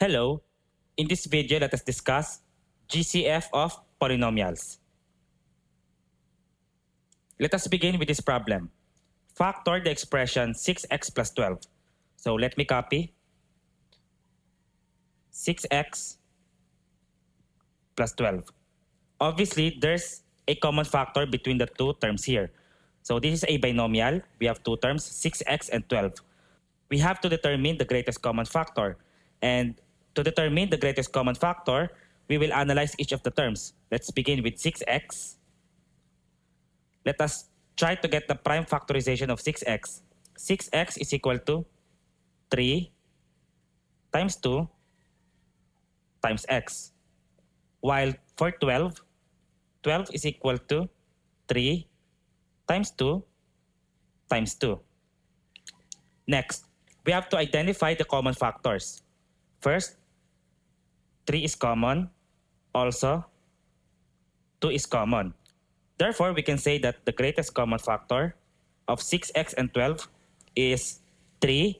Hello, in this video let us discuss GCF of polynomials. Let us begin with this problem. Factor the expression 6x plus 12. So let me copy 6x plus 12. Obviously, there's a common factor between the two terms here. So this is a binomial. We have two terms, 6x and 12. We have to determine the greatest common factor. And to determine the greatest common factor, we will analyze each of the terms. Let's begin with 6x. Let us try to get the prime factorization of 6x. 6x is equal to 3 times 2 times x. While for 12, 12 is equal to 3 times 2 times 2. Next, we have to identify the common factors. First, 3 is common. Also, 2 is common. Therefore, we can say that the greatest common factor of 6x and 12 is 3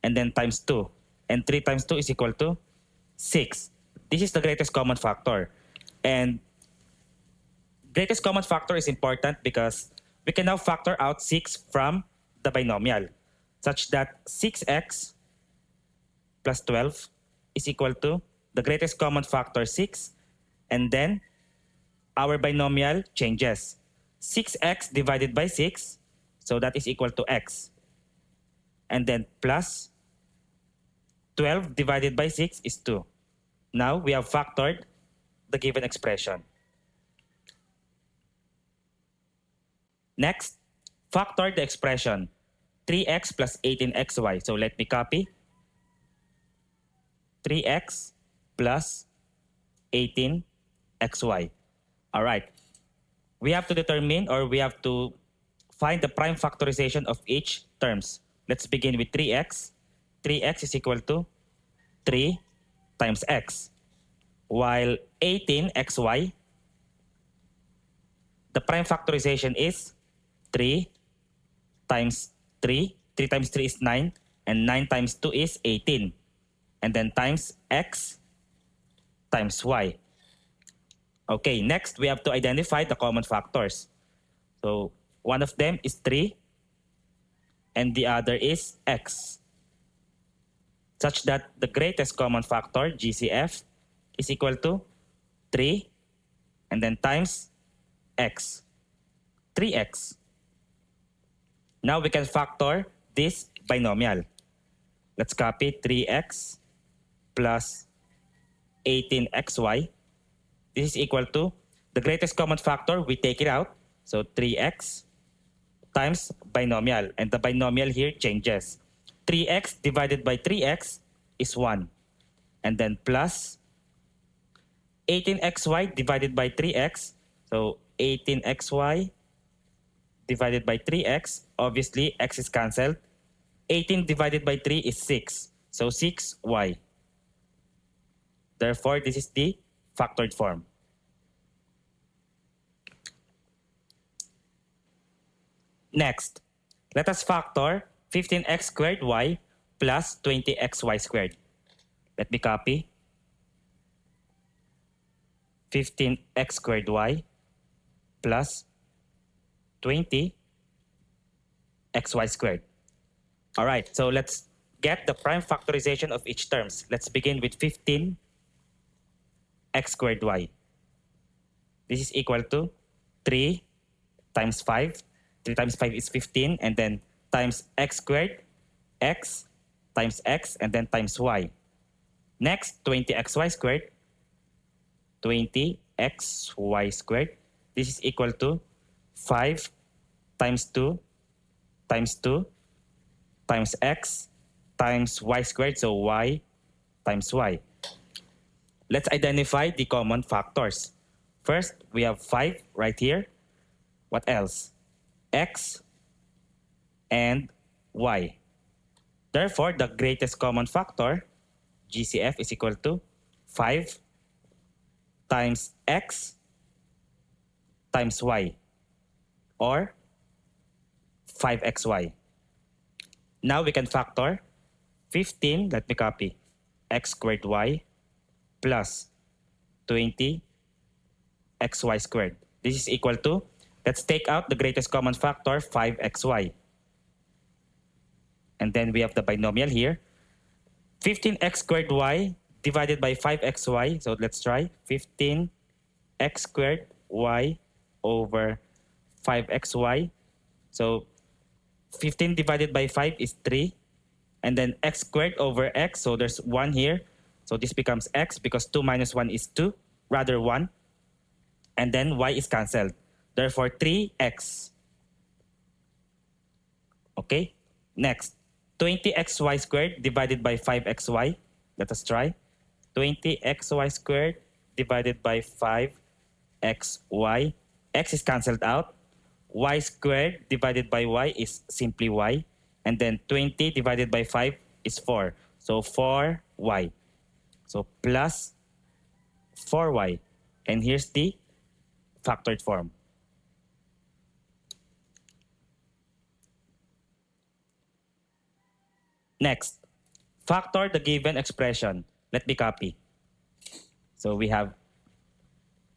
and then times 2. And 3 times 2 is equal to 6. This is the greatest common factor. And greatest common factor is important because we can now factor out 6 from the binomial, such that 6x plus 12 is equal to the greatest common factor 6, and then our binomial changes. 6x divided by 6, so that is equal to x. And then plus 12 divided by 6 is 2. Now we have factored the given expression. Next, factor the expression 3x plus 18xy. So let me copy 3x plus 18xy. All right. We have to determine, or we have to find the prime factorization of each terms. Let's begin with 3x. 3x is equal to 3 times x. While 18xy, the prime factorization is 3 times 3. 3 times 3 is 9. And 9 times 2 is 18. And then times x times y. Okay, next we have to identify the common factors. So one of them is 3 and the other is x, such that the greatest common factor, GCF, is equal to 3 and then times x, 3x. Now we can factor this binomial. Let's copy 3x plus 18xy. This is equal to the greatest common factor, we take it out. So 3x times binomial. And the binomial here changes. 3x divided by 3x is 1. And then plus 18xy divided by 3x. So 18xy divided by 3x. Obviously, x is cancelled. 18 divided by 3 is 6. So 6y. Therefore, this is the factored form. Next, let us factor 15x squared y plus 20xy squared. Let me copy 15x squared y plus 20xy squared. All right, so let's get the prime factorization of each terms. Let's begin with 15x squared y. This is equal to 3 times 5. 3 times 5 is 15, and then times x squared, x times x, and then times y. Next, 20xy squared, 20xy squared. This is equal to 5 times 2 times 2 times x times y squared, so y times y. Let's identify the common factors. First, we have 5 right here. What else? X and y. Therefore, the greatest common factor, GCF, is equal to 5 times x times y, or 5xy. Now we can factor 15, let me copy, x squared y plus 20 xy squared. This is equal to, let's take out the greatest common factor, 5xy. And then we have the binomial here. 15x squared y divided by 5xy. So let's try 15x squared y over 5xy. So 15 divided by 5 is 3. And then x squared over x. So there's 1 here. So this becomes x because 2 minus 1 is 2, rather 1. And then y is cancelled. Therefore, 3x. Okay? Next, 20xy squared divided by 5xy. Let us try. 20xy squared divided by 5xy. X is cancelled out. Y squared divided by y is simply y. And then 20 divided by 5 is 4. So 4y. So plus 4y. And here's the factored form. Next, factor the given expression. Let me copy. So we have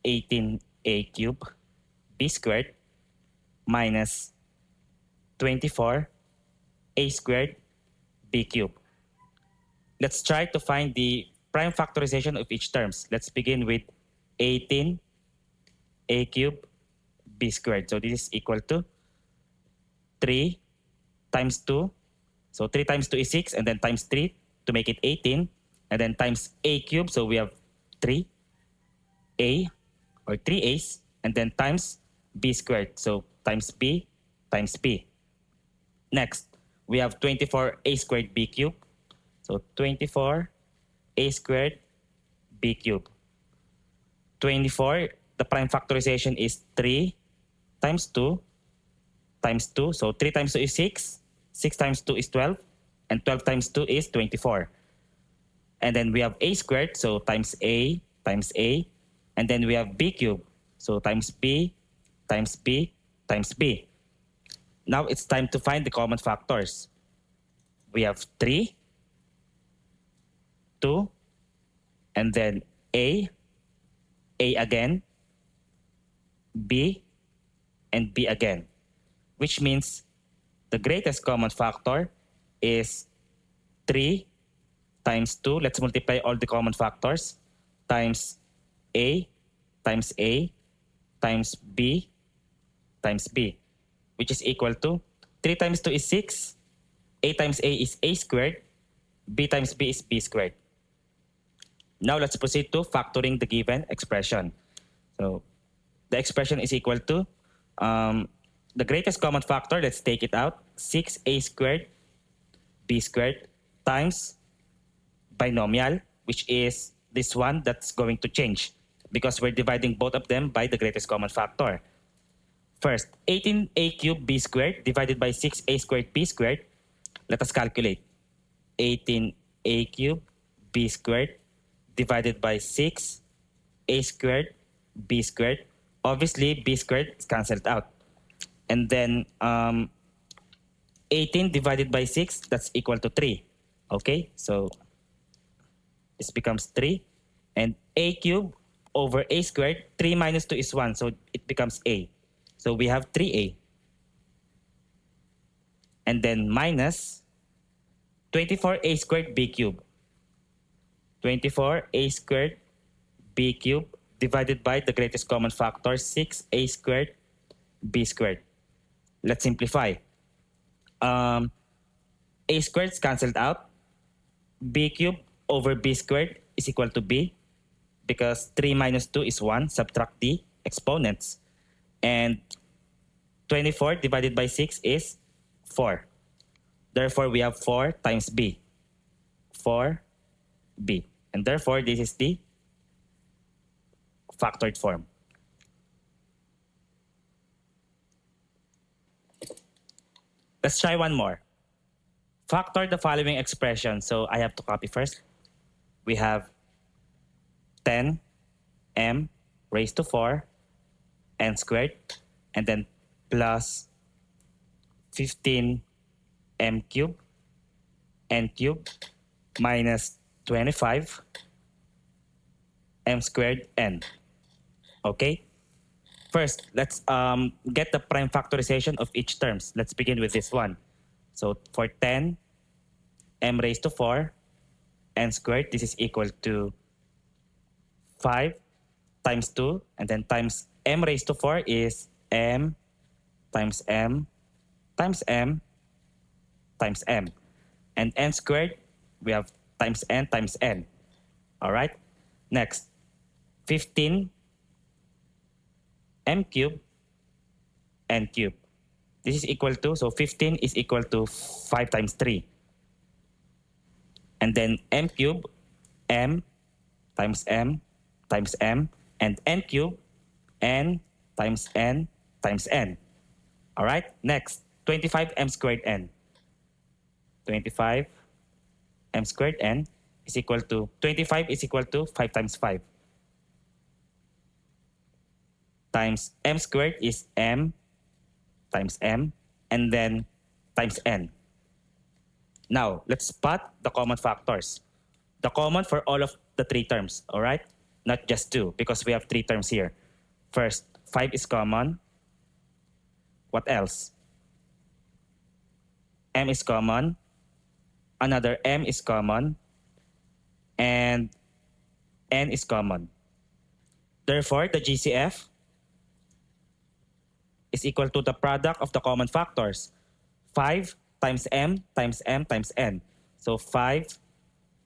18a cubed b squared minus 24a squared b cubed. Let's try to find the prime factorization of each terms. Let's begin with 18a cubed b squared. So this is equal to 3 times 2. So 3 times 2 is 6, and then times 3 to make it 18. And then times a cubed, so we have 3a or 3a's. And then times b squared, so times b times b. Next, we have 24a squared b cubed. So 24a squared b cubed. 24, the prime factorization is 3 times 2 times 2. So 3 times 2 is 6. 6 times 2 is 12. And 12 times 2 is 24. And then we have a squared, so times a times a. And then we have b cubed, so times b times b times b. Now it's time to find the common factors. We have 3, 2, and then a again, b, and b again. Which means the greatest common factor is 3 times 2. Let's multiply all the common factors. Times a times a times b times b, which is equal to 3 times 2 is 6. A times a is a squared. B times b is b squared. Now let's proceed to factoring the given expression. So the expression is equal to the greatest common factor, let's take it out, 6a squared b squared times binomial, which is this one that's going to change because we're dividing both of them by the greatest common factor. First, 18a cubed b squared divided by 6a squared b squared. Let us calculate. 18a cubed b squared divided by 6a squared b squared. Obviously, b squared is cancelled out. And then 18 divided by 6, that's equal to 3. Okay, so this becomes 3. And a cubed over a squared, 3 minus 2 is 1, so it becomes a. So we have 3a. And then minus 24a squared b cubed. 24a squared b cubed divided by the greatest common factor, 6a squared b squared. Let's simplify. A squared is cancelled out. B cubed over b squared is equal to b because 3 minus 2 is 1. Subtract the exponents. And 24 divided by 6 is 4. Therefore, we have 4 times b. 4b. And therefore, this is the factored form. Let's try one more. Factor the following expression. So I have to copy first. We have 10m raised to 4 n squared, and then plus 15m cubed n cubed minus 25 m squared n. Okay? First, let's get the prime factorization of each terms. Let's begin with this one. So for 10 m raised to 4 n squared, this is equal to 5 times 2, and then times m raised to 4 is m times m times m times m. And n squared, we have times n. All right? Next, 15 m cubed n cubed. This is equal to, so 15 is equal to 5 times 3. And then m cubed, m times m times m, and n cubed, n times n times n. All right? Next, 25 m squared n. 25 m squared n is equal to, 25 is equal to 5 times 5. Times m squared is m times m, and then times n. Now, let's spot the common factors. The common for all of the three terms, all right? Not just two, because we have three terms here. First, 5 is common. What else? M is common. Another m is common. And n is common. Therefore, the GCF is equal to the product of the common factors. 5 times m times m times n. So 5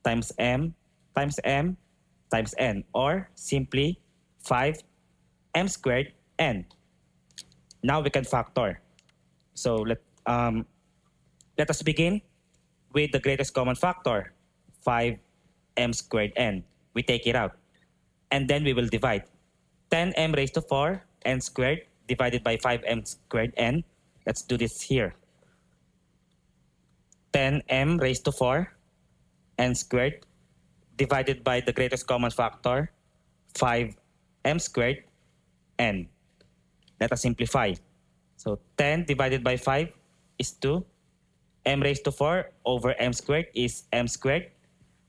times m times m times n, or simply 5 m squared n. Now we can factor. So let us begin with the greatest common factor, 5 m squared n. We take it out. And then we will divide. 10 m raised to 4 n squared divided by 5 m squared n. Let's do this here. 10 m raised to 4 n squared divided by the greatest common factor, 5 m squared n. Let us simplify. So 10 divided by 5 is 2. M raised to 4 over m squared is m squared.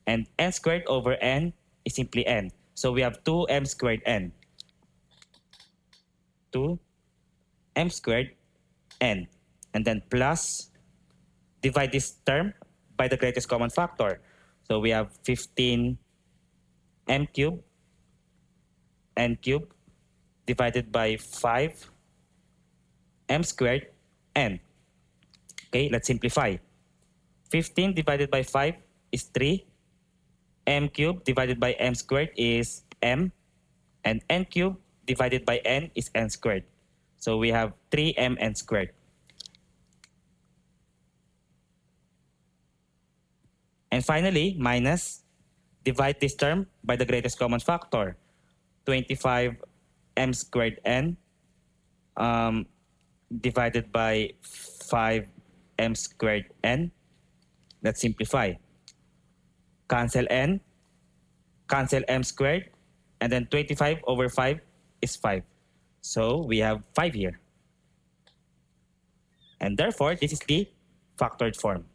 And n squared over n is simply n. So we have 2m squared n. 2m squared n. And then plus, divide this term by the greatest common factor. So we have 15 m cubed n cubed divided by 5 m squared n. Okay, let's simplify. 15 divided by 5 is 3. M cubed divided by m squared is m. And n cubed divided by n is n squared. So we have 3mn squared. And finally, minus, divide this term by the greatest common factor. 25 m squared n divided by 5 m squared n. Let's simplify. Cancel n, cancel m squared, and then 25 over 5 is 5. So we have 5 here. And therefore, this is the factored form.